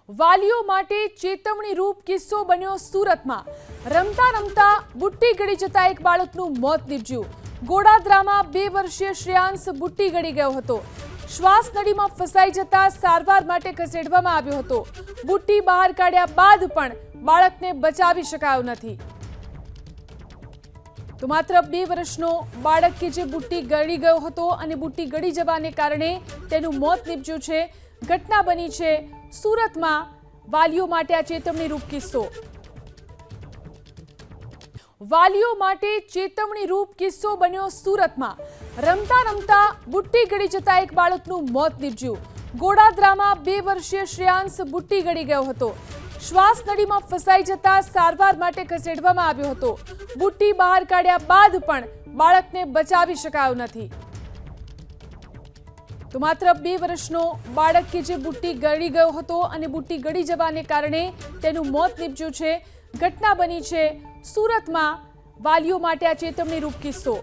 વાલીઓ માટે ચેતવણી રૂપ કિસ્સો બન્યો સુરતમાં। રમતા રમતા બુટ્ટી ગળી જતા એક બાળકનું મોત નીપજ્યું। ગોડાદરામાં 2 વર્ષીય શ્રેયાંશ બુટ્ટી ગળી ગયો હતો। શ્વાસ નળીમાં ફસાઈ જતા સારવાર માટે ખસેડવામાં આવ્યો હતો। બુટ્ટી બહાર કાઢ્યા બાદ પણ બાળકને બચાવી શકાયો નથી। તો માત્ર 2 વર્ષનો બાળક કે જે બુટ્ટી ગળી ગયો હતો અને બુટ્ટી ગળી જવાને કારણે તેનું મોત નીપજ્યું છે। ઘટના બની છે સુરતમાં। વાલીઓ માટે આ ચેતવણી રૂપ કિસ્સો। વાલીઓ માટે ચેતવણી રૂપ કિસ્સો બન્યો સુરતમાં। રમતા રમતા બુટ્ટી ગળી જતા એક બાળકનું મોત નીપજ્યું। ગોડાદરામાં 2 વર્ષીય શ્રેયાંશ બુટ્ટી ગળી ગયો હતો। શ્વાસ નળીમાં ફસાઈ જતા સારવાર માટે ખસેડવામાં આવ્યો હતો। બુટ્ટી બહાર કાઢ્યા બાદ પણ બાળકને બચાવી શકાયો નથી। તો માત્ર 2 વર્ષનો બાળક કે જે બુટ્ટી ગળી ગયો હતો અને બુટ્ટી ગળી જવાને કારણે તેનું મોત નીપજ્યું છે। ઘટના બની છે સુરતમાં। વાલીઓ માટે આ ચેતવણી રૂપ કિસ્સો।